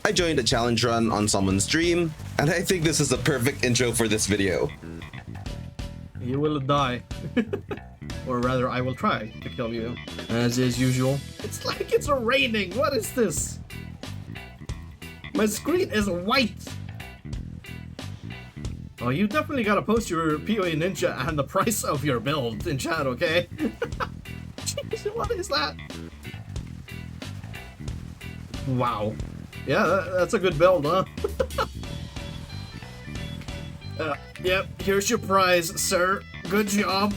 I joined a challenge run on someone's stream, and I think this is the perfect intro for this video. You will die. Or rather, I will try to kill you. As is usual. It's like it's raining. What is this? My screen is white. Oh, you definitely gotta post your POE Ninja and the price of your build in chat, okay? Jeez, what is that? Wow. Yeah, that's a good build, huh? Yep, here's your prize, sir. Good job.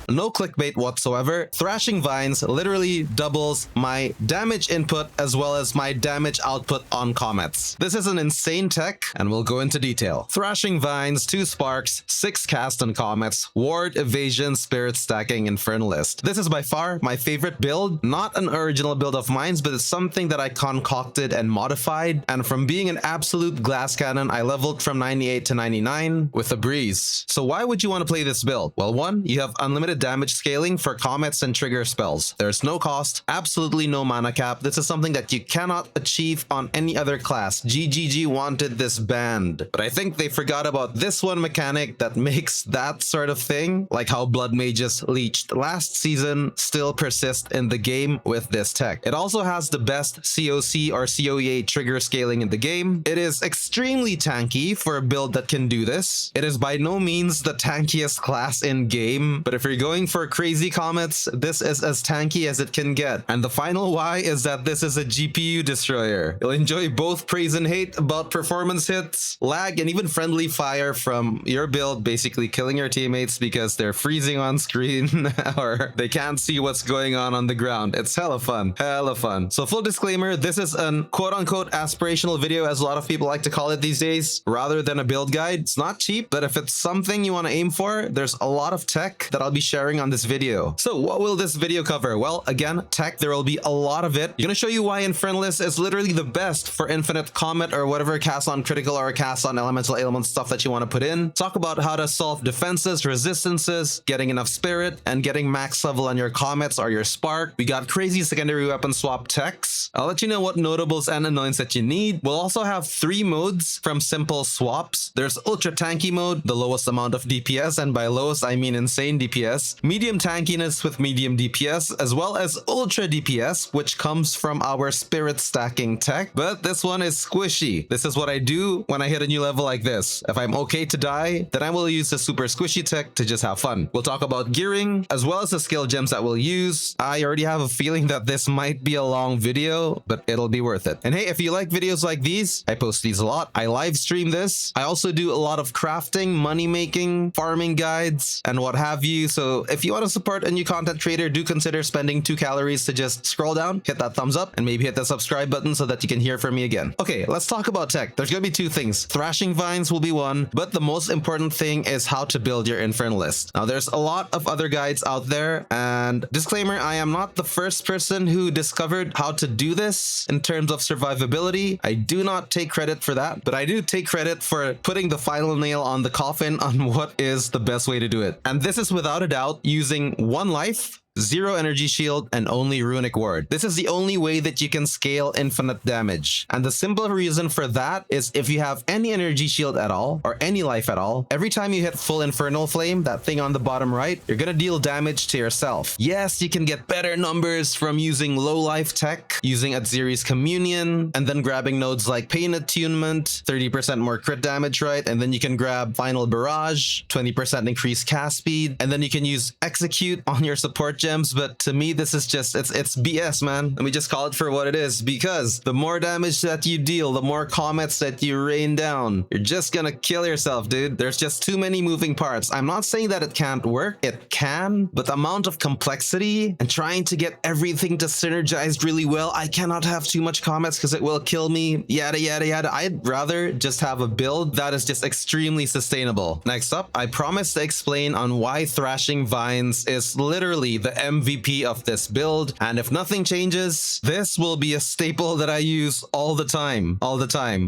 No clickbait whatsoever, Thrashing Vines literally doubles my damage input as well as my damage output on Comets. This is an insane tech, and we'll go into detail. Thrashing Vines, 2 sparks, 6 cast on Comets, ward, evasion, spirit stacking, Infernalist. This is by far my favorite build, not an original build of mine, but it's something that I concocted and modified, and from being an absolute glass cannon, I leveled from 98 to 99 with a breeze. So why would you want to play this build? Well, one, you have unlimited damage scaling for comets and trigger spells. There's no cost, absolutely no mana cap. This is something that you cannot achieve on any other class. GGG wanted this banned, but I think they forgot about this one mechanic that makes that sort of thing, like how blood mages leached last season, still persist in the game with this tech. It also has the best COC or CoEA trigger scaling in the game. It is extremely tanky for a build that can do this. It is by no means the tankiest class in game, but if you're going for crazy comets, this is as tanky as it can get. And the final why is that this is a GPU destroyer. You'll enjoy both praise and hate about performance hits, lag, and even friendly fire from your build, basically killing your teammates because they're freezing on screen or they can't see what's going on the ground. It's hella fun. Hella fun. So full disclaimer, this is an quote-unquote aspirational video, as a lot of people like to call it these days, rather than a build guide. It's not cheap, but if it's something you want to aim for, there's a lot of tech that I'll be sharing on this video. So what will this video cover? Well, again, tech, there will be a lot of it. I'm gonna show you why Infernalist is literally the best for infinite Comet or whatever cast on critical or cast on elemental ailment stuff that you want to put in. Talk about how to solve defenses, resistances, getting enough spirit, and getting max level on your Comets or your Spark. We got crazy secondary weapon swap techs. I'll let you know what notables and Annoints that you need. We'll also have 3 modes from simple swaps. There's ultra tanky mode, the lowest amount of DPS, and by lowest I mean insane DPS. Medium tankiness with medium DPS, as well as ultra DPS, which comes from our spirit stacking tech. But this one is squishy. This is what I do when I hit a new level like this. If I'm okay to die, then I will use the super squishy tech to just have fun. We'll talk about gearing, as well as the skill gems that we'll use. I already have a feeling that this might be a long video, but it'll be worth it. And hey, if you like videos like these, I post these a lot. I live stream this. I also do a lot of crafting, money making, farming guides, and what have you. So if you want to support a new content creator, do consider spending 2 calories to just scroll down, hit that thumbs up, and maybe hit the subscribe button so that you can hear from me again. Okay, let's talk about tech. There's gonna be 2 things. Thrashing Vines will be one, but the most important thing is how to build your Infernalist. Now, there's a lot of other guides out there, and disclaimer, I am not the first person who discovered how to do this in terms of survivability. I do not take credit for that, but I do take credit for putting the final nail on the coffin on what is the best way to do it. And this is without a doubt using 1 life, 0 energy shield, and only runic ward. This is the only way that you can scale infinite damage. And the simple reason for that is if you have any energy shield at all, or any life at all, every time you hit full infernal flame, that thing on the bottom right, you're gonna deal damage to yourself. Yes, you can get better numbers from using low life tech, using Atziri's Communion, and then grabbing nodes like Pain Attunement, 30% more crit damage, right? And then you can grab Final Barrage, 20% increased cast speed, and then you can use Execute on your support gems. But to me, this is just, it's BS, man. Let me just call it for what it is, because the more damage that you deal, the more comets that you rain down, you're just gonna kill yourself, dude. There's just too many moving parts. I'm not saying that it can't work. It can, but the amount of complexity and trying to get everything to synergize really well, I cannot have too much comets because it will kill me, yada, yada, yada. I'd rather just have a build that is just extremely sustainable. Next up, I promise to explain on why Thrashing Vines is literally the MVP of this build. And if nothing changes, this will be a staple that I use all the time.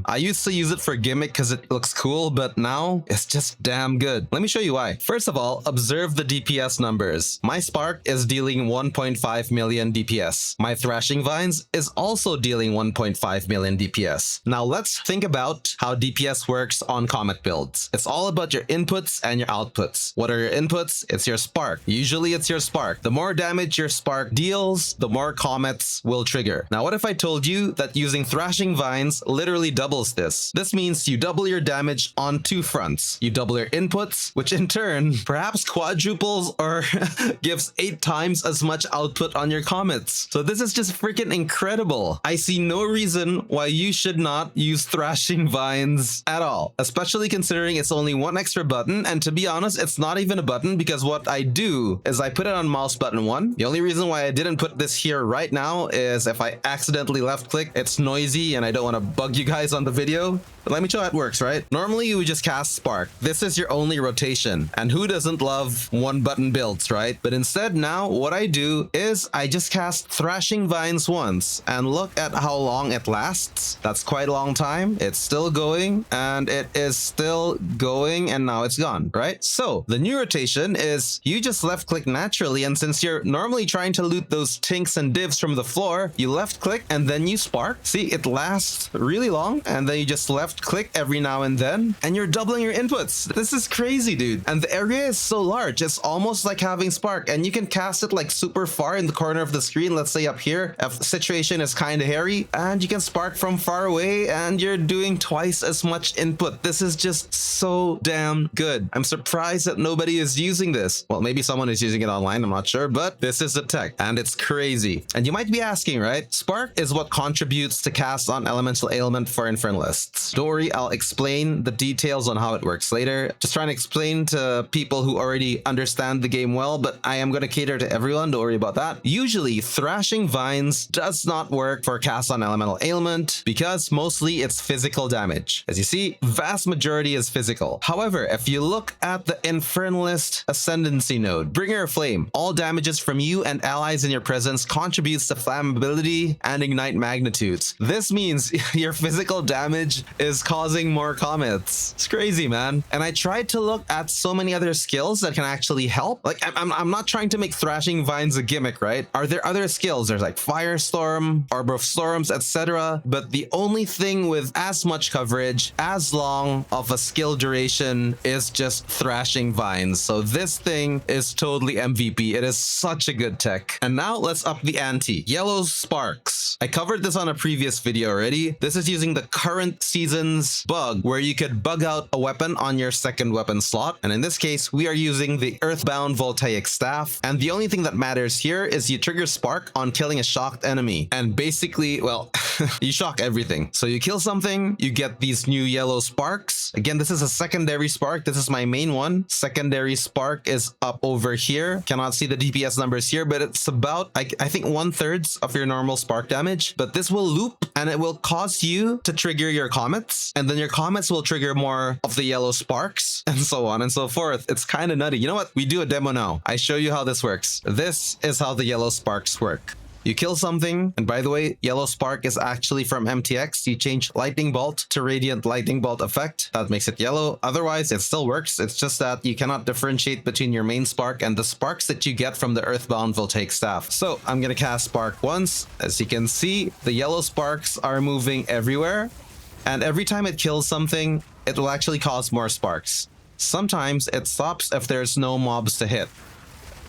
I used to use it for gimmick because it looks cool, but now it's just damn good. Let me show you why. First of all, observe the DPS numbers. My Spark is dealing 1.5 million DPS. My Thrashing Vines is also dealing 1.5 million DPS. Now let's think about how DPS works on Comet builds. It's all about your inputs and your outputs. What are your inputs? It's your Spark. Usually it's your Spark. The more damage your Spark deals, the more Comets will trigger. Now what if I told you that using Thrashing Vines literally doubles this? This means you double your damage on two fronts. You double your inputs, which in turn perhaps quadruples or gives 8 times as much output on your Comets. So this is just freaking incredible. I see no reason why you should not use Thrashing Vines at all, especially considering it's only one extra button. And to be honest, it's not even a button, because what I do is I put it on mouse button 1. The only reason why I didn't put this here right now is if I accidentally left click, it's noisy and I don't want to bug you guys on the video. But let me show how it works, right? Normally you would just cast Spark. This is your only rotation. And who doesn't love one button builds, right? But instead now what I do is I just cast Thrashing Vines once, and look at how long it lasts. That's quite a long time. It's still going, and it is still going, and now it's gone, right? So the new rotation is you just left click naturally, and since you're normally trying to loot those tinks and divs from the floor, you left click and then you Spark. See, it lasts really long, and then you just left click every now and then, and you're doubling your inputs. This is crazy, dude. And the area is so large, it's almost like having Spark, and you can cast it like super far in the corner of the screen. Let's say up here, if the situation is kind of hairy, and you can Spark from far away, and you're doing twice as much input. This is just so damn good. I'm surprised that nobody is using this. Well, maybe someone is using it online, I'm not sure, but this is the tech, and it's crazy. And you might be asking, right? Spark is what contributes to cast on Elemental Ailment for Infernalists. Don't worry, I'll explain the details on how it works later. Just trying to explain to people who already understand the game well, but I am going to cater to everyone, don't worry about that. Usually, Thrashing Vines does not work for cast on Elemental Ailment because mostly it's physical damage. As you see, vast majority is physical. However, if you look at the Infernalist Ascendancy node, Bringer of Flame, all damages from you and allies in your presence contributes to flammability and ignite magnitudes. This means your physical damage is causing more comets. It's crazy, man. And I tried to look at so many other skills that can actually help. Like, I'm not trying to make Thrashing Vines a gimmick, right? Are there other skills? There's like Firestorm, Arbor of Storms, etc. But the only thing with as much coverage, as long of a skill duration, is just Thrashing Vines. So this thing is totally MVP. It is such a good tech. And now let's up the ante. Yellow Sparks. I covered this on a previous video already. This is using the current season's bug where you could bug out a weapon on your second weapon slot. And in this case, we are using the Earthbound Voltaic Staff. And the only thing that matters here is you trigger Spark on killing a shocked enemy. And basically, well, you shock everything. So you kill something, you get these new yellow sparks. Again, this is a secondary spark. This is my main one. Secondary spark is up over here. Cannot see the DPS numbers here, but it's about, I think 1/3 of your normal spark damage. But this will loop and it will cause you to trigger your comets. And then your comets will trigger more of the yellow sparks and so on and so forth. It's kind of nutty. You know what? We do a demo now. I show you how this works. This is how the yellow sparks work. You kill something, and by the way, Yellow Spark is actually from MTX. You change Lightning Bolt to Radiant Lightning Bolt effect. That makes it yellow. Otherwise, it still works. It's just that you cannot differentiate between your main spark and the sparks that you get from the Earthbound Voltaic Staff. So I'm gonna cast Spark once. As you can see, the yellow sparks are moving everywhere. And every time it kills something, it will actually cause more sparks. Sometimes it stops if there's no mobs to hit.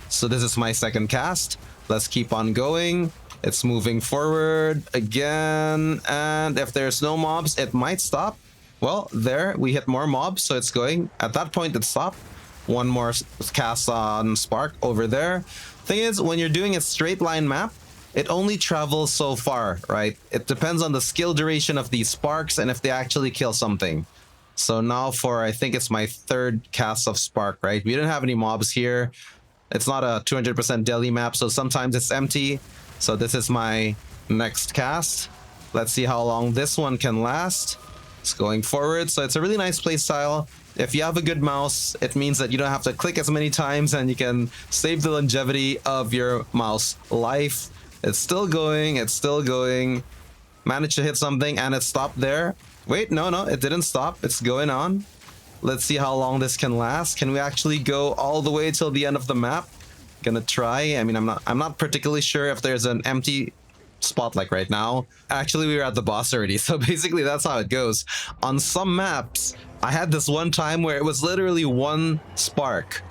So this is my second cast. Let's keep on going. It's moving forward again. And if there's no mobs, it might stop. Well, there, we hit more mobs, so it's going. At that point, it stopped. One more cast on Spark over there. Thing is, when you're doing a straight line map, it only travels so far, right? It depends on the skill duration of these sparks and if they actually kill something. So now for, I think it's my third cast of Spark, right? We didn't have any mobs here. It's not a 200% Delhi map, so sometimes it's empty. So this is my next cast. Let's see how long this one can last. It's going forward, so it's a really nice playstyle. If you have a good mouse, it means that you don't have to click as many times and you can save the longevity of your mouse life. It's still going, it's still going. Managed to hit something and it stopped there. Wait, no, it didn't stop. It's going on. Let's see how long this can last. Can we actually go all the way till the end of the map? Gonna try. I mean, I'm not particularly sure if there's an empty spot like right now. Actually, we were at the boss already, so basically that's how it goes. On some maps, I had this one time where it was literally one spark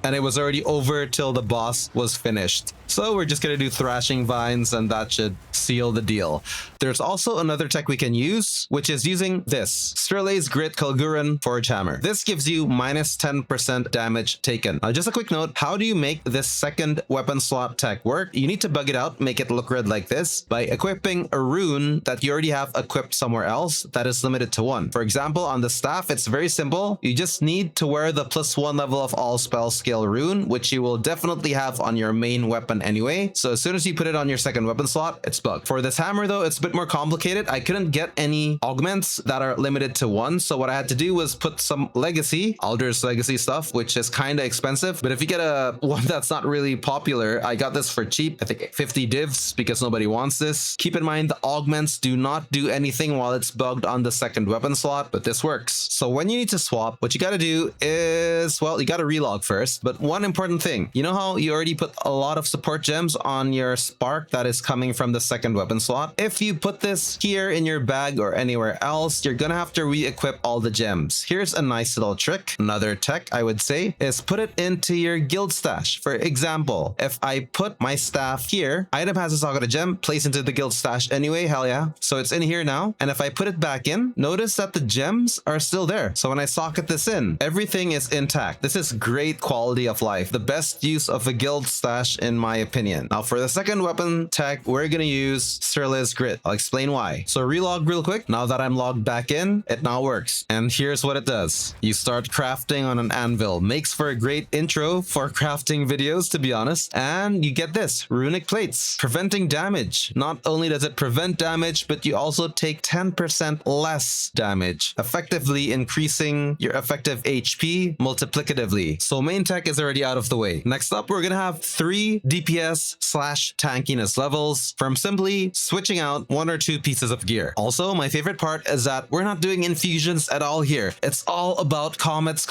and it was already over till the boss was finished. So we're just gonna do Thrashing Vines and that should seal the deal. There's also another tech we can use, which is using this, Serle's Grit Kalguran Forge Hammer. This gives you minus 10% damage taken. Just a quick note, how do you make this second weapon slot tech work? You need to bug it out, make it look red like this, by equipping a rune that you already have equipped somewhere else that is limited to 1. For example, on the staff, it's very simple. You just need to wear the +1 level of all spell skill rune, which you will definitely have on your main weapon anyway. So as soon as you put it on your second weapon slot, it's bugged. For this hammer though, it's a bit more complicated. I couldn't get any augments that are limited to 1. So what I had to do was put some legacy, Alder's legacy stuff, which is kind of expensive. But if you get a one that's not really popular, I got this for cheap. I think 50 divs because nobody wants this. Keep in mind the augments do not do anything while it's bugged on the second weapon slot, but this works. So when you need to swap, what you got to do is, well, you got to relog first. But one important thing, you know how you already put a lot of support gems on your spark that is coming from the second weapon slot? If you put this here in your bag or anywhere else, you're gonna have to re-equip all the gems. Here's a nice little trick. Another tech I would say is put it into your guild stash. For example, if I put my staff here, item has a socket of gem, place into the guild stash anyway, hell yeah. So it's in here now. And if I put it back in, notice that the gems are still there. So when I socket this in, everything is intact. This is great quality of life. The best use of a guild stash in my opinion. Now for the second weapon tech, we're gonna use Serle's Grit. I'll explain why. So relog real quick. Now that I'm logged back in, it now works. And here's what it does. You start crafting on an anvil. Makes for a great intro for crafting videos, to be honest. And you get this, runic plates, preventing damage. Not only does it prevent damage, but you also take 10% less damage, effectively increasing your effective HP multiplicatively. So main tech is already out of the way. Next up, we're gonna have 3 DPS/tankiness levels from simply switching out 1 or 2 pieces of gear. Also, my favorite part is that we're not doing infusions at all here. It's all about comets.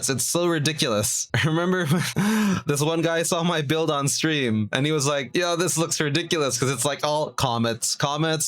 It's so ridiculous. I remember this one guy saw my build on stream and he was like, yo, this looks ridiculous because it's like all comets,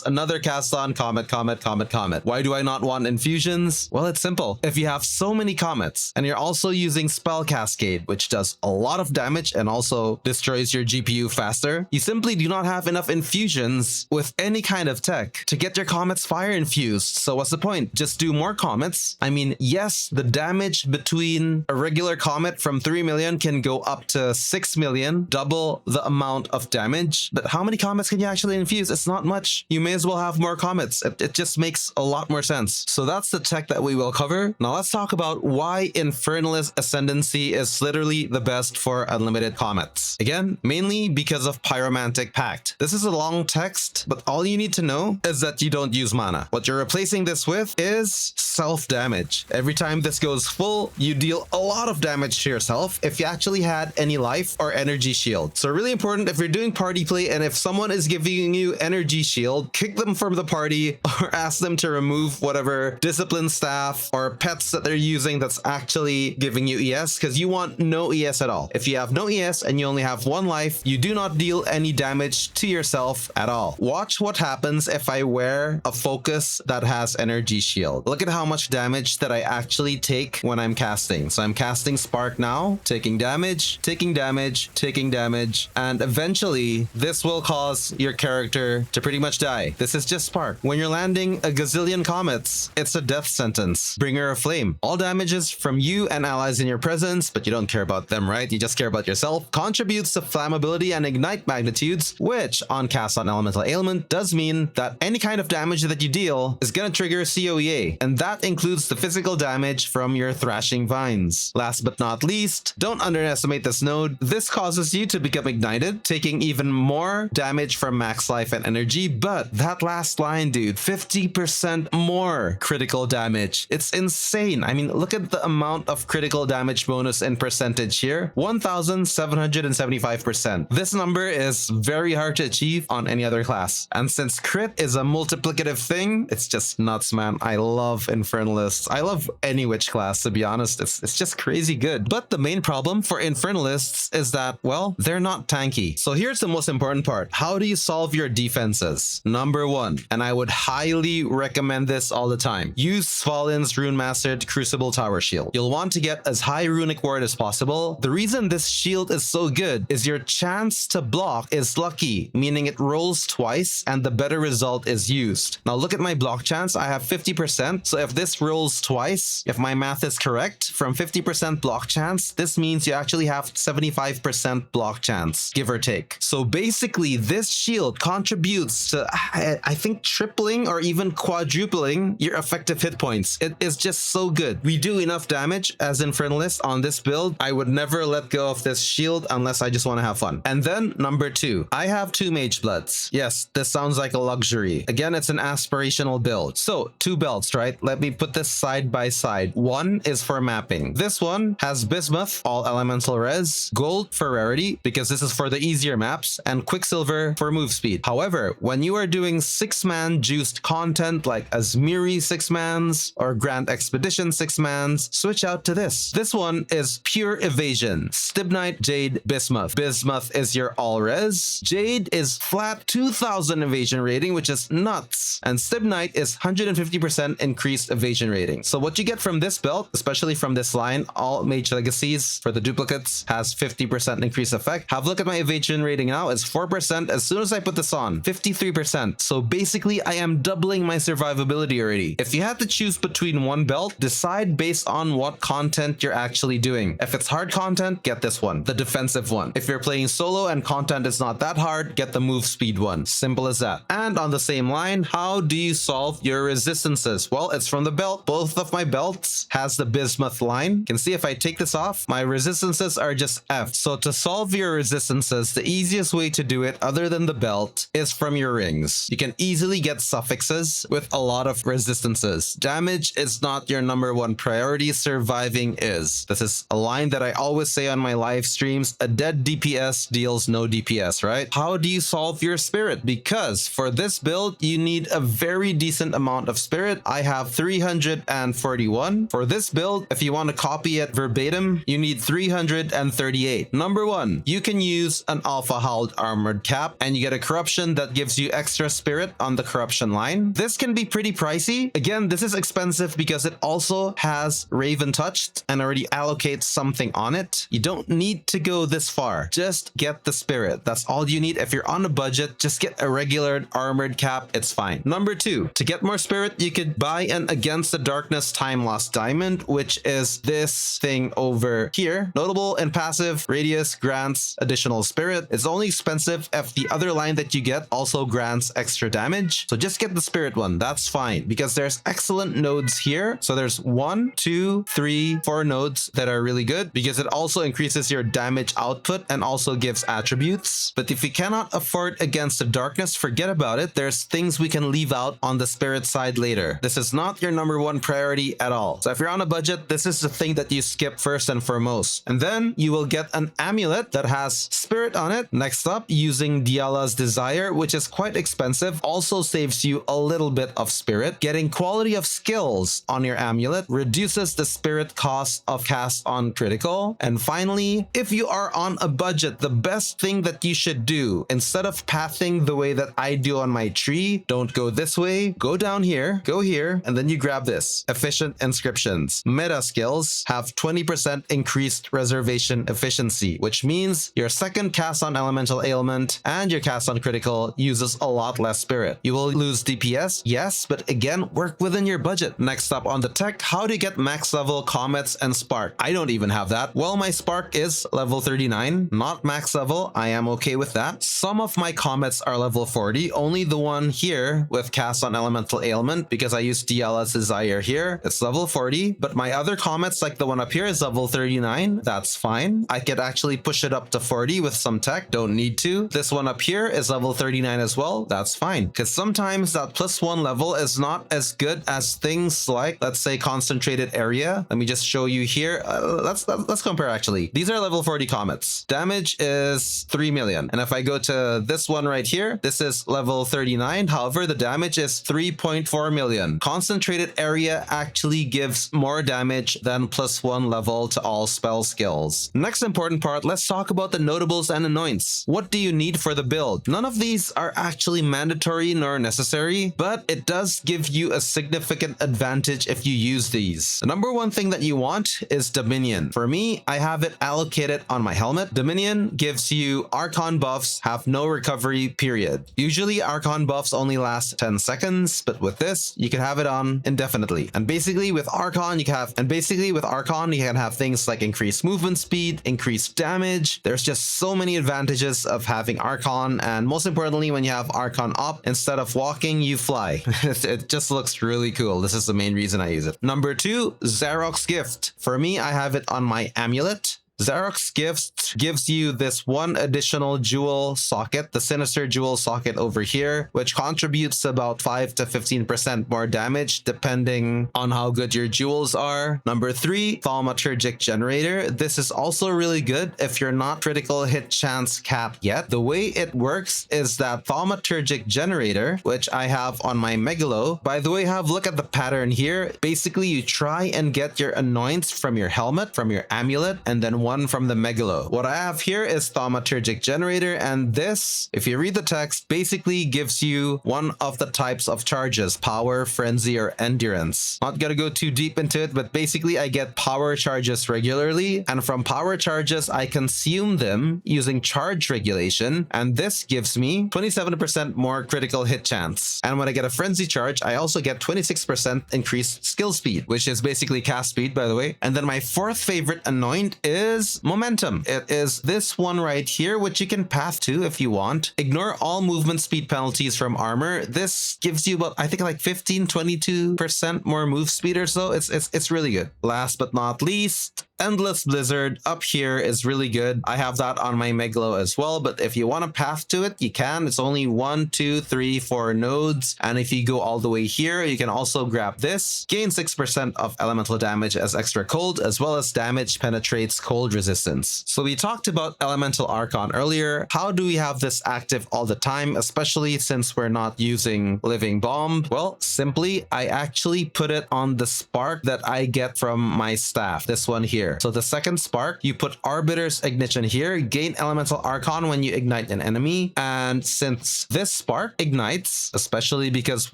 another cast on comet. Why do I not want infusions? Well, it's simple. If you have so many comets and you're also using spell cascade, which does a lot of damage and also destroys your GPU faster, you simply do not have enough infusions with any kind of tech to get your comets fire infused. So what's the point? Just do more comets. I mean, yes, the damage between a regular comet from 3 million can go up to 6 million, double the amount of damage. But how many comets can you actually infuse? It's not much. You may as well have more comets. It just makes a lot more sense. So that's the tech that we will cover. Now let's talk about why Infernalist Ascendancy is is literally the best for unlimited comets. Again, mainly because of Pyromantic Pact. This is a long text, but all you need to know is that you don't use mana. What you're replacing this with is self-damage. Every time this goes full, you deal a lot of damage to yourself if you actually had any life or energy shield. So really important if you're doing party play and if someone is giving you energy shield, kick them from the party or ask them to remove whatever discipline staff or pets that they're using that's actually giving you ES, because you want no ES at all. If you have no ES and you only have one life, you do not deal any damage to yourself at all. Watch what happens if I wear a focus that has energy shield. Look at how much damage that I actually take when I'm casting. So I'm casting Spark now, taking damage, taking damage, taking damage, and eventually this will cause your character to pretty much die. This is just Spark. When you're landing a gazillion comets, it's a death sentence. Bringer of Flame. All damages from you and allies in your presence, but you don't care about them, right? You just care about yourself. Contributes to flammability and ignite magnitudes, which on cast on elemental ailment does mean that any kind of damage that you deal is gonna trigger CoEA, and that includes the physical damage from your Thrashing Vines. Last but not least, don't underestimate this node. This causes you to become ignited, taking even more damage from max life and energy, but that last line, dude, 50% more critical damage. It's insane. I mean, look at the amount of critical damage bonus in percentage here, 1,775%. This number is very hard to achieve on any other class. And since crit is a multiplicative thing, it's just nuts, man. I love Infernalists. I love any witch class, to be honest. It's just crazy good. But the main problem for Infernalists is that, well, they're not tanky. So here's the most important part. How do you solve your defenses? Number one, and I would highly recommend this all the time, use Svalin's Rune Mastered Crucible Tower Shield. You'll want to get as high runic ward as possible. The reason this shield is so good is your chance to block is lucky, meaning it rolls twice and the better result is used. Now look at my block chance. I have 50%. So if this rolls twice, if my math is correct, from 50% block chance, this means you actually have 75% block chance, give or take. So basically this shield contributes to, I think, tripling or even quadrupling your effective hit points. It is just so good. We do enough damage as Infernalist on this build. I would never let go of this shield unless I just want to have fun. And then number two, I have 2 Mage Bloods. Yes, this sounds like a luxury. Again, it's an aspirational build. So 2 belts, right? Let me put this side by side. One is for mapping. This one has Bismuth, all elemental res, gold for rarity, because this is for the easier maps, and Quicksilver for move speed. However, when you are doing 6-man juiced content like Azmiri 6-mans or Grand Expedition 6-mans, switch out to this. This one is pure evasion. Stibnite, Jade, Bismuth. Bismuth is your all res. Jade is flat 2000 evasion rating, which is nuts. And Stibnite is 150% increased evasion rating. So what you get from this belt, especially from this line, all Mage Legacies for the duplicates has 50% increased effect. Have a look at my evasion rating now. It's 4% as soon as I put this on. 53%. So basically I am doubling my survivability already. If you had to choose between one belt, decide based on what content you're actually doing. If it's hard content, get this one, the defensive one. If you're playing solo and content is not that hard, get the move speed one. Simple as that. And on the same line, how do you solve your resistances? Well, it's from the belt. Both of my belts has the Bismuth line. You can see if I take this off, my resistances are just F. So to solve your resistances, the easiest way to do it other than the belt is from your rings. You can easily get suffixes with a lot of resistances. Damage is not your number one priority, surviving is. This is a line that I always say on my live streams. A dead DPS deals no DPS, right? How do you solve your spirit? Because for this build, you need a very decent amount of spirit. I have 341. For this build, if you want to copy it verbatim, you need 338. Number one, you can use an Alpha Howled Armored Cap and you get a corruption that gives you extra spirit on the corruption line. This can be pretty pricey. Again, this is expensive because it also has Raven Touched and already allocates something on it. You don't need to go this far. Just get the spirit. That's all you need. If you're on a budget, just get a regular armored cap. It's fine. Number two, to get more spirit, you could buy an Against the Darkness Time Lost Diamond, which is this thing over here. Notable and passive, radius grants additional spirit. It's only expensive if the other line that you get also grants extra damage. So just get the spirit one. That's fine because there's excellent nodes here. So there's 1, 2, 3, 4 nodes that are really really good because it also increases your damage output and also gives attributes. But if you cannot afford against the darkness, forget about it. There's things we can leave out on the spirit side later. This is not your #1 priority at all. So if you're on a budget, this is the thing that you skip first and foremost. And then you will get an amulet that has spirit on it. Next up, using Diala's Desire, which is quite expensive, also saves you a little bit of spirit. Getting quality of skills on your amulet reduces the spirit cost of cast on critical. And finally, if you are on a budget, the best thing that you should do, instead of pathing the way that I do on my tree, don't go this way, go down here, go here, and then you grab this. Efficient inscriptions. Meta skills have 20% increased reservation efficiency, which means your second cast on elemental ailment and your cast on critical uses a lot less spirit. You will lose DPS, yes, but again, work within your budget. Next up on the tech, how to get max level Comets and Spark. I don't even have that. Well, my Spark is level 39, not max level. I am okay with that. Some of my Comets are level 40, only the one here with cast on elemental ailment, because I use Diala's Desire here. It's level 40, but my other Comets, like the one up here, is level 39. That's fine. I could actually push it up to 40 with some tech. Don't need to. This one up here is level 39 as well. That's fine, because sometimes that +1 level is not as good as things like, let's say, concentrated area. Let me just show you here. Let's compare actually. These are level 40 Comets. Damage is 3 million. And if I go to this one right here, this is level 39. However, the damage is 3.4 million. Concentrated area actually gives more damage than +1 level to all spell skills. Next important part, let's talk about the notables and anoints. What do you need for the build? None of these are actually mandatory nor necessary, but it does give you a significant advantage if you use these. The #1 thing that you want is Dominion. For me, I have it allocated on my helmet. Dominion gives you Archon buffs, have no recovery period. Usually Archon buffs only last 10 seconds, but with this, you can have it on indefinitely. And basically with Archon, you can have things like increased movement speed, increased damage. There's just so many advantages of having Archon, and most importantly, when you have Archon up, instead of walking, you fly. It just looks really cool. This is the main reason I use it. #2, Zarok's Gift. For me, I have it on my amulet. Zarok's Gift gives you this one additional jewel socket, the Sinister Jewel socket over here, which contributes about 5 to 15% more damage depending on how good your jewels are. #3, Thaumaturgic Generator. This is also really good if you're not critical hit chance capped yet. The way it works is that Thaumaturgic Generator, which I have on my Megalo, by the way, look at the pattern here. Basically, you try and get your Annoints from your helmet, from your amulet, and then one from the Megalo. What I have here is Thaumaturgic Generator, and this, if you read the text, basically gives you one of the types of charges: Power, Frenzy, or Endurance. Not gonna go too deep into it, but basically I get power charges regularly, and from power charges I consume them using charge regulation, and this gives me 27% more critical hit chance. And when I get a Frenzy charge, I also get 26% increased skill speed, which is basically cast speed, by the way. And then my fourth favorite anoint is Momentum. It is this one right here, which you can path to if you want. Ignore all movement speed penalties from armor. This gives you about, I think, like 15-22% more move speed or so. It's really good. Last but not least, Endless Blizzard up here is really good. I have that on my Megalo as well, but if you want to path to it, you can. It's only 1, 2, 3, 4 nodes. And if you go all the way here, you can also grab this. Gain 6% of elemental damage as extra cold, as well as damage penetrates cold resistance. So we talked about Elemental Archon earlier. How do we have this active all the time, especially since we're not using Living Bomb? Well, simply, I actually put it on the spark that I get from my staff, this one here. So the second spark, you put Arbiter's Ignition here, gain Elemental Archon when you ignite an enemy. And since this spark ignites, especially because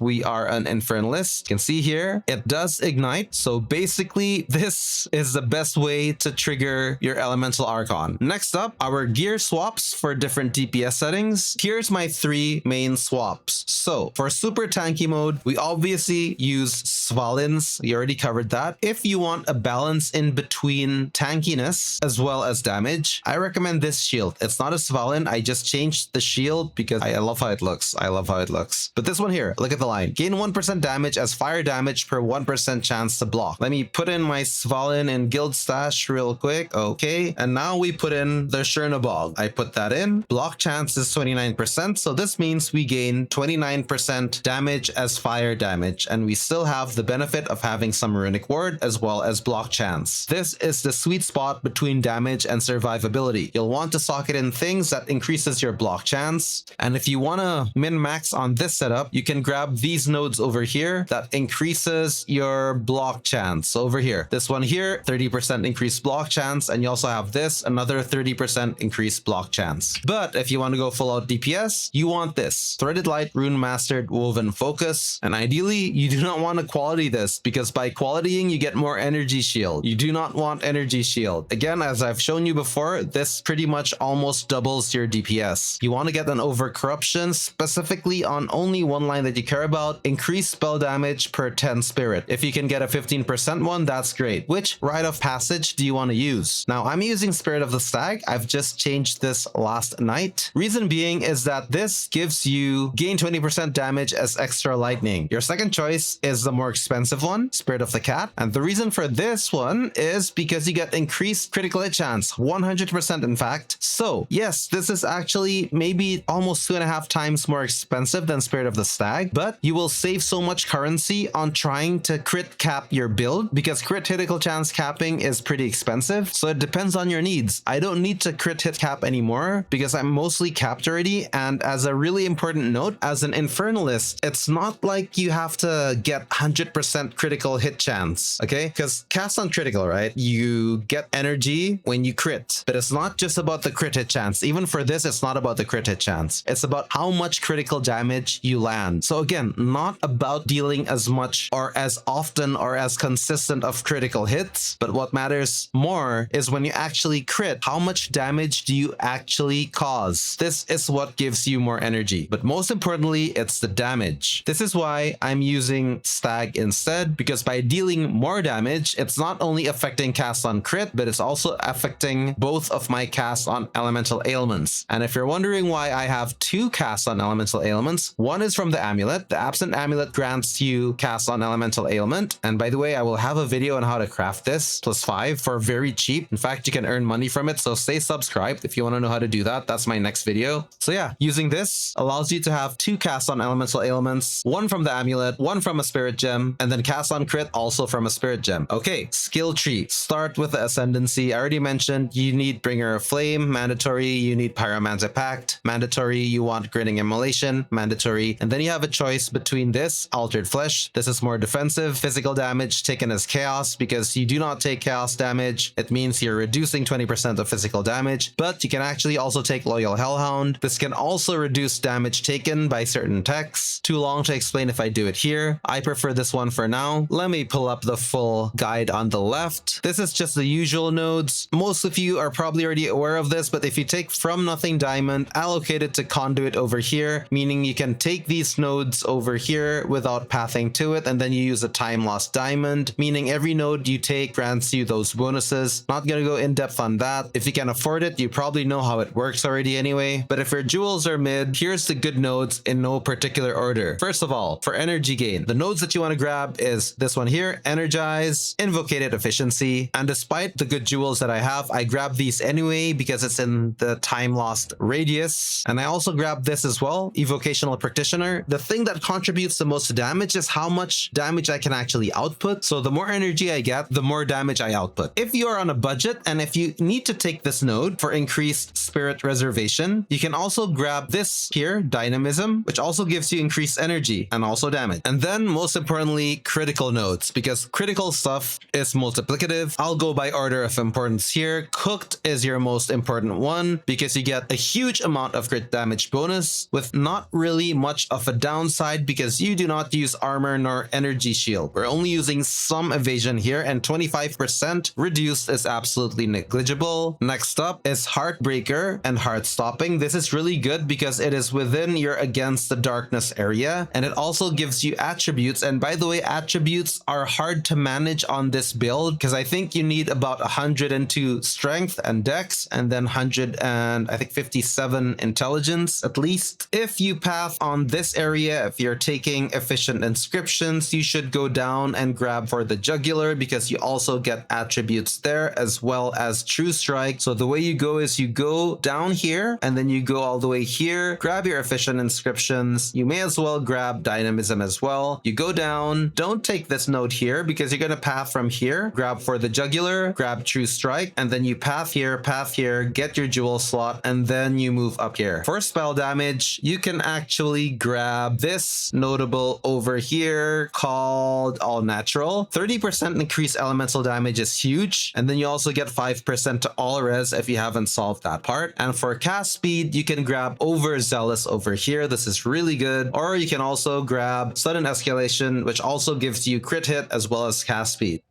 we are an Infernalist, you can see here, it does ignite. So basically, this is the best way to trigger your Elemental Archon. Next up, our gear swaps for different DPS settings. Here's my 3 main swaps. So for super tanky mode, we obviously use Svalins. We already covered that. If you want a balance in between gain tankiness as well as damage, I recommend this shield. It's not as Svalin. I just changed the shield because I love how it looks. I love how it looks. But this one here, look at the line. Gain 1% damage as fire damage per 1% chance to block. Let me put in my Svalin and guild stash real quick. Okay. And now we put in the Chernobog. I put that in. Block chance is 29%. So this means we gain 29% damage as fire damage. And we still have the benefit of having some runic ward as well as block chance. This is the sweet spot between damage and survivability. You'll want to socket in things that increases your block chance. And if you want to min-max on this setup, you can grab these nodes over here that increases your block chance. So over here, this one here, 30% increased block chance. And you also have this, another 30% increased block chance. But if you want to go full out DPS, you want this. Threaded Light, Rune Mastered, Woven Focus. And ideally, you do not want to quality this because by qualitying, you get more energy shield. You do not want energy shield. Again, as I've shown you before, this pretty much almost doubles your DPS. You want to get an over corruption specifically on only one line that you care about, increase spell damage per 10 spirit. If you can get a 15% one, that's great. Which rite of passage do you want to use? Now, I'm using Spirit of the Stag. I've just changed this last night. Reason being is that this gives you gain 20% damage as extra lightning. Your second choice is the more expensive one, Spirit of the Cat. And the reason for this one is because you get increased critical hit chance, 100% in fact. So yes, this is actually maybe almost 2.5 times more expensive than Spirit of the Stag, but you will save so much currency on trying to crit cap your build because critical chance capping is pretty expensive. So it depends on your needs. I don't need to crit hit cap anymore because I'm mostly capped already. And as a really important note, as an Infernalist, it's not like you have to get 100% critical hit chance, okay? Because cast on critical, right? You get energy when you crit, but it's not just about the crit hit chance. Even for this, it's not about the crit hit chance. It's about how much critical damage you land. So again, not about dealing as much or as often or as consistent of critical hits, but what matters more is when you actually crit, how much damage do you actually cause? This is what gives you more energy. But most importantly, it's the damage. This is why I'm using Stag instead, because by dealing more damage, it's not only affecting cast on crit, but it's also affecting both of my casts on elemental ailments. And if you're wondering why I have 2 casts on elemental ailments, one is from the amulet. The absent amulet grants you cast on elemental ailment. And by the way, I will have a video on how to craft this +5 for very cheap. In fact, you can earn money from it. So stay subscribed if you want to know how to do that. That's my next video. So yeah, using this allows you to have 2 casts on elemental ailments, one from the amulet, one from a spirit gem, and then cast on crit also from a spirit gem. Okay, skill tree. Start with the Ascendancy. I already mentioned you need Bringer of Flame, mandatory. You need Pyromantic Pact, mandatory. You want Grinning Immolation, mandatory. And then you have a choice between this, Altered Flesh. This is more defensive. Physical damage taken as chaos because you do not take chaos damage. It means you're reducing 20% of physical damage, but you can actually also take Loyal Hellhound. This can also reduce damage taken by certain techs. Too long to explain if I do it here. I prefer this one for now. Let me pull up the full guide on the left. This is just the usual nodes. Most of you are probably already aware of this, but if you take From Nothing Diamond, allocate it to Conduit over here, meaning you can take these nodes over here without pathing to it, and then you use a Time Lost Diamond, meaning every node you take grants you those bonuses. Not gonna go in depth on that. If you can afford it, you probably know how it works already anyway. But if your jewels are mid, here's the good nodes in no particular order. First of all, for energy gain, the nodes that you want to grab is this one here, Energize, Invocated Efficiency. And despite the good jewels that I have, I grab these anyway because it's in the Time Lost radius. And I also grab this as well, Evocational Practitioner. The thing that contributes the most damage is how much damage I can actually output. So the more energy I get, the more damage I output. If you are on a budget and if you need to take this node for increased spirit reservation, you can also grab this here, Dynamism, which also gives you increased energy and also damage. And then most importantly, critical nodes, because critical stuff is multiplicative. I'll go by order of importance here. Cooked is your most important one because you get a huge amount of crit damage bonus with not really much of a downside because you do not use armor nor energy shield. We're only using some evasion here and 25% reduced is absolutely negligible. Next up is Heartbreaker and Heartstopping. This is really good because it is within your Against the Darkness area and it also gives you attributes. And by the way, attributes are hard to manage on this build because I think think you need about 102 strength and dex, and then 100 and I think 57 intelligence at least. If you path on this area, if you're taking efficient inscriptions, you should go down and grab for the jugular, because you also get attributes there as well as true strike. So the way you go is you go down here and then you go all the way here, grab your efficient inscriptions. You may as well grab dynamism as well. You go down, don't take this node here because you're going to path from here, grab for the jugular, grab true strike, and then you path here, get your jewel slot, and then you move up here. For spell damage, you can actually grab this notable over here called All Natural. 30% increased elemental damage is huge, and then you also get 5% to all res if you haven't solved that part. And for cast speed, you can grab Overzealous over here. This is really good. Or you can also grab Sudden Escalation, which also gives you crit hit as well as cast speed.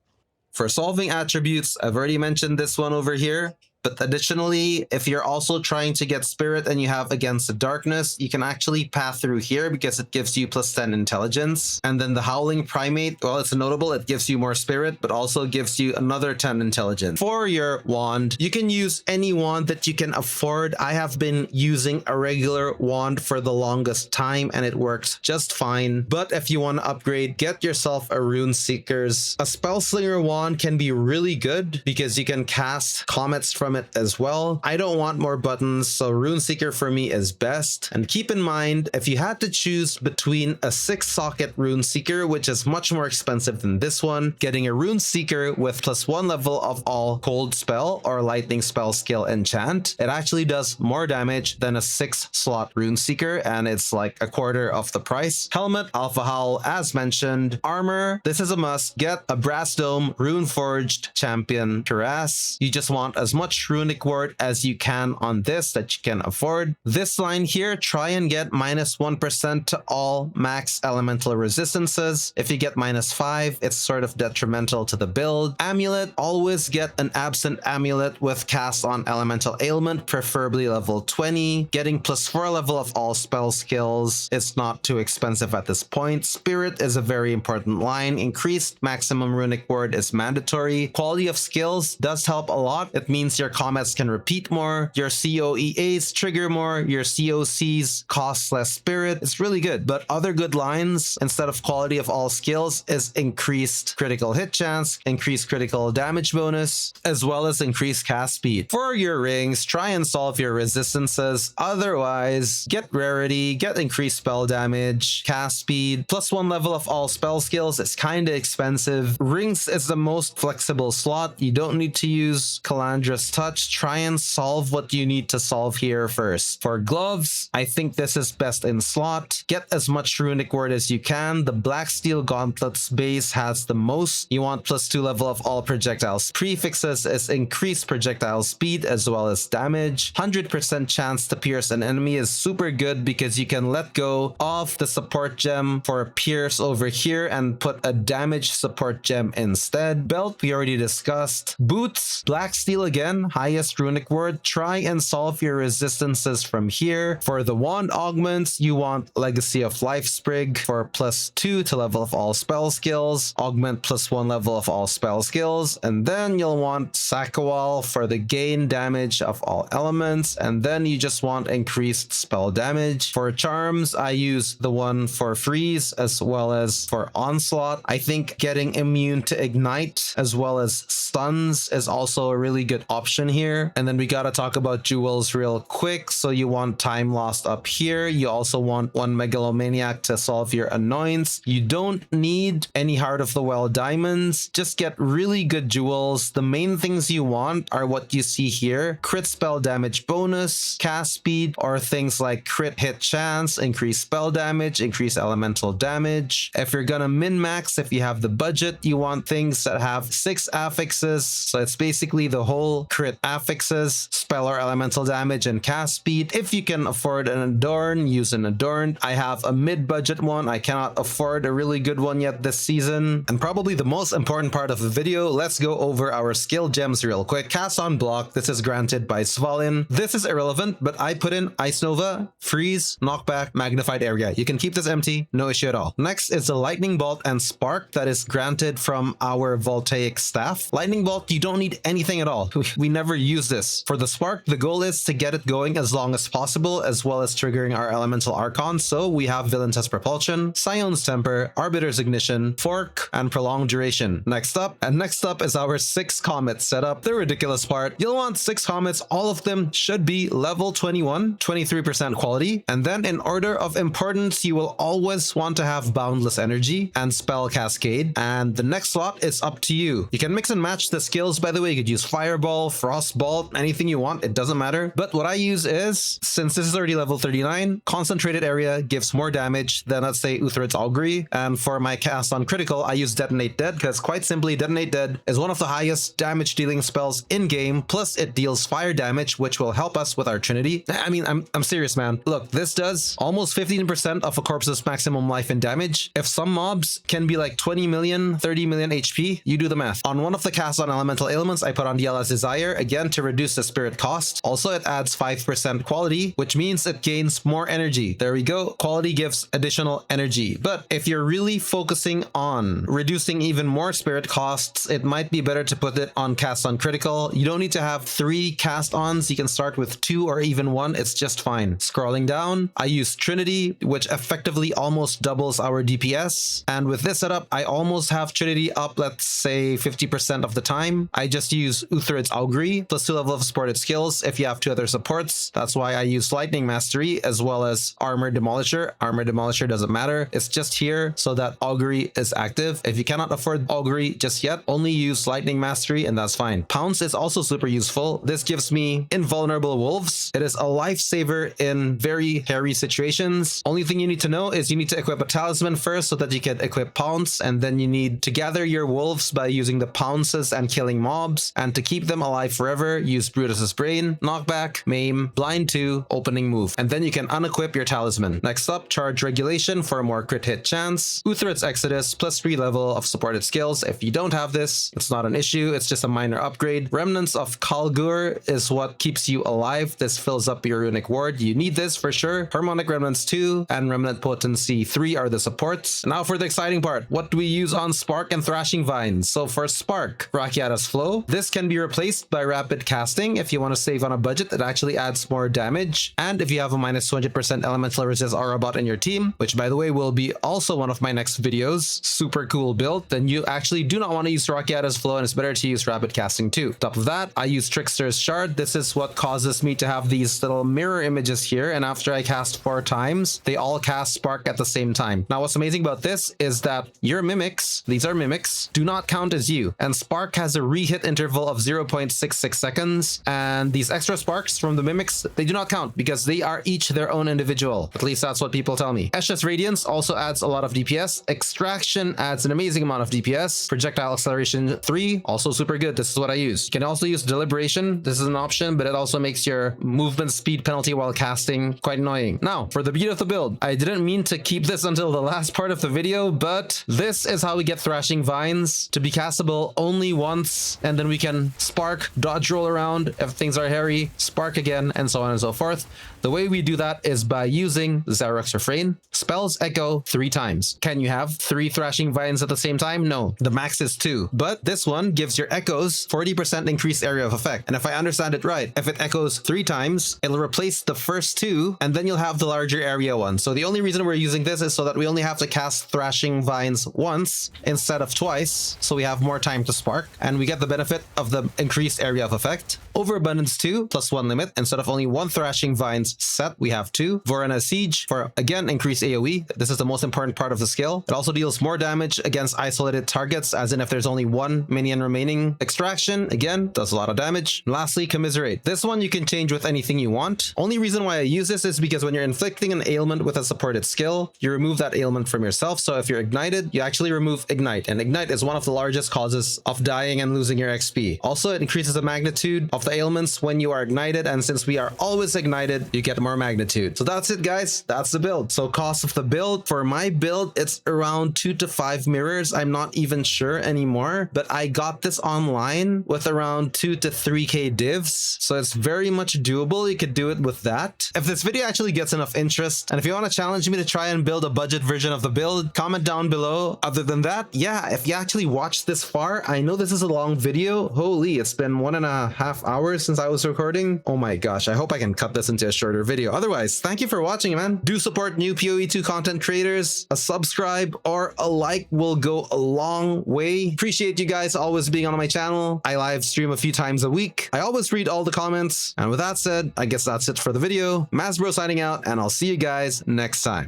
For solving attributes, I've already mentioned this one over here. But additionally, if you're also trying to get spirit and you have Against the Darkness, you can actually path through here because it gives you plus 10 intelligence. And then the Howling Primate, well, it's notable, it gives you more spirit, but also gives you another 10 intelligence. For your wand, you can use any wand that you can afford. I have been using a regular wand for the longest time and it works just fine. But if you want to upgrade, get yourself a Rune Seeker's. A Spellslinger wand can be really good because you can cast Comets from it as well. I don't want more buttons, so Runeseeker for me is best. And keep in mind, if you had to choose between a 6-socket Runeseeker, which is much more expensive than this one, getting a Runeseeker with +1 level of all cold spell or lightning spell skill enchant, it actually does more damage than a 6-slot Runeseeker, and it's like a quarter of the price. Helmet, Alpha Howl, as mentioned. Armor, this is a must. Get a Brass Dome, Runeforged Champion Cuirass. You just want as much runic word as you can on this that you can afford. This line here, try and get -1% to all max elemental resistances. If you get -5, it's sort of detrimental to the build. Amulet, always get an Absent Amulet with cast on elemental ailment, preferably level 20. Getting +4 level of all spell skills is not too expensive at this point. Spirit is a very important line. Increased maximum runic word is mandatory. Quality of skills does help a lot. It means your Comets can repeat more, your CoEAs trigger more, your COCs cost less spirit. It's really good. But other good lines, instead of quality of all skills, is increased critical hit chance, increased critical damage bonus, as well as increased cast speed. For your rings, try and solve your resistances. Otherwise, get rarity, get increased spell damage, cast speed, +1 level of all spell skills. It's kind of expensive. Rings is the most flexible slot. You don't need to use Calandra's Touch. Try and solve what you need to solve here first. For gloves, I think this is best in slot. Get as much runic word as you can. The Black Steel Gauntlets base has the most. You want +2 level of all projectiles. Prefixes is increased projectile speed as well as damage. 100% chance to pierce an enemy is super good because you can let go of the support gem for pierce over here and put a damage support gem instead. Belt, we already discussed. Boots, Black Steel again, highest runic word. Try and solve your resistances from here. For the wand augments, you want Legacy of Life Sprig for +2 to level of all spell skills, augment +1 level of all spell skills, and then you'll want Sakawal for the gain damage of all elements, and then you just want increased spell damage. For charms, I use the one for freeze as well as for onslaught. I think getting immune to ignite as well as stuns is also a really good option here. And then we gotta talk about jewels real quick. So you want Time Lost up here. You also want one Megalomaniac to solve your Annoints. You don't need any Heart of the Well diamonds. Just get really good jewels. The main things you want are what you see here: crit spell damage bonus, cast speed, or things like crit hit chance, increase spell damage, increase elemental damage. If you're gonna min-max, if you have the budget, you want things that have 6 affixes. So it's basically the whole crit crit affixes, spell or elemental damage, and cast speed. If you can afford an Adorn, use an Adorn. I have a mid-budget one. I cannot afford a really good one yet this season. And probably the most important part of the video, let's go over our skill gems real quick. Cast on block. This is granted by Svalin. This is irrelevant, but I put in Ice Nova, Freeze, Knockback, Magnified Area. You can keep this empty, no issue at all. Next is the Lightning Bolt and Spark that is granted from our Voltaic Staff. Lightning Bolt, you don't need anything at all. We never use this. For the Spark, the goal is to get it going as long as possible, as well as triggering our Elemental Archon. So we have Villainous Propulsion, Scion's Temper, Arbiter's Ignition, Fork, and Prolonged Duration. Next up is our 6 Comets setup. The ridiculous part, you'll want 6 Comets. All of them should be level 21, 23% quality. And then in order of importance, you will always want to have Boundless Energy and Spell Cascade. And the next slot is up to you. You can mix and match the skills, by the way. You could use Fireball, Frostbolt, anything you want. It doesn't matter. But what I use is, since this is already level 39, Concentrated Area gives more damage than, let's say, Uthred's Augury. And for my cast on critical, I use Detonate Dead, because quite simply, Detonate Dead is one of the highest damage dealing spells in game. Plus it deals fire damage, which will help us with our Trinity. I mean, I'm serious, man. Look, this does almost 15% of a corpse's maximum life and damage. If some mobs can be like 20 million, 30 million HP, you do the math. On one of the casts on elemental ailments, I put on DLS Desire, again to reduce the spirit cost. Also, it adds 5% quality, which means it gains more energy. There we go. Quality gives additional energy. But if you're really focusing on reducing even more spirit costs, it might be better to put it on cast on critical. You don't need to have 3 cast ons. You can start with 2 or even 1. It's just fine. Scrolling down, I use Trinity, which effectively almost doubles our DPS. And with this setup, I almost have Trinity up, let's say 50% of the time. I just use Uthred's Augury plus 2 level of supported skills if you have 2 other supports. That's why I use Lightning Mastery as well as Armor Demolisher. Armor Demolisher doesn't matter. It's just here so that Augury is active. If you cannot afford Augury just yet, only use Lightning Mastery and that's fine. Pounce is also super useful. This gives me Invulnerable Wolves. It is a lifesaver in very hairy situations. Only thing you need to know is you need to equip a talisman first so that you can equip Pounce, and then you need to gather your wolves by using the pounces and killing mobs, and to keep them alive forever, use Brutus's Brain, Knockback, Maim, Blind 2, Opening Move, and then you can unequip your talisman. Next up, Charge Regulation for a more crit hit chance, Uthred's Exodus plus 3 level of supported skills. If you don't have this, it's not an issue, it's just a minor upgrade. Remnants of Kalgur is what keeps you alive. This fills up your runic ward. You need this for sure. Harmonic Remnants 2 and Remnant Potency 3 are the supports. Now for the exciting part, what do we use on Spark and Thrashing Vines? So for Spark, Rakiata's Flow. This can be replaced by Rapid Casting if you want to save on a budget that actually adds more damage. And if you have a minus 200% elemental resist aura bot in your team, which by the way will be also one of my next videos, super cool build, then you actually do not want to use Rakiata's Flow and it's better to use Rapid Casting too. Top of that, I use Trickster's Shard. This is what causes me to have these little mirror images here, and after I cast 4 times, they all cast Spark at the same time. Now what's amazing about this is that your mimics, these are mimics, do not count as you, and Spark has a re-hit interval of 0.66 seconds, and these extra sparks from the mimics, they do not count because they are each their own individual. At least that's what people tell me. Escha's Radiance also adds a lot of DPS. Extraction adds an amazing amount of DPS. Projectile Acceleration 3, also super good. This is what I use. You can also use Deliberation. This is an option, but it also makes your movement speed penalty while casting quite annoying. Now, for the beauty of the build, I didn't mean to keep this until the last part of the video, but this is how we get Thrashing Vines to be castable only once, and then we can Spark, dodge roll around if things are hairy, Spark again, and so on and so forth. The way we do that is by using Zarok's Refrain. Spells echo 3 times. Can you have 3 Thrashing Vines at the same time? No. The max is 2. But this one gives your echoes 40% increased area of effect. And if I understand it right, if it echoes 3 times, it'll replace the first 2, and then you'll have the larger area one. So the only reason we're using this is so that we only have to cast Thrashing Vines once instead of twice, so we have more time to Spark, and we get the benefit of the increased area of effect. Overabundance 2 plus 1 limit. Instead of only 1 Thrashing Vines set, we have 2. Vorana Siege for, again, increased AoE. This is the most important part of the skill. It also deals more damage against isolated targets, as in if there's only 1 minion remaining. Extraction, again, does a lot of damage. And lastly, Commiserate. This one you can change with anything you want. Only reason why I use this is because when you're inflicting an ailment with a supported skill, you remove that ailment from yourself. So if you're ignited, you actually remove Ignite. And Ignite is one of the largest causes of dying and losing your XP. Also, it increases the magnitude of the ailments when you are ignited, and since we are always ignited, you get more magnitude. So that's it, guys. That's the build. So cost of the build, for my build, it's around 2 to 5 mirrors. I'm not even sure anymore, but I got this online with around 2 to 3k divs, so it's very much doable. You could do it with that. If this video actually gets enough interest, and if you want to challenge me to try and build a budget version of the build, comment down below. Other than that, yeah, if you actually watched this far, I know this is a long video. Holy, it's been 1.5 hours since I was recording. Oh my gosh, I hope I can cut this into a shorter video. Otherwise, thank you for watching, man. Do support new PoE2 content creators. A subscribe or a like will go a long way. Appreciate you guys always being on my channel. I live stream a few times a week. I always read all the comments. And with that said, I guess that's it for the video. MazBro signing out, and I'll see you guys next time.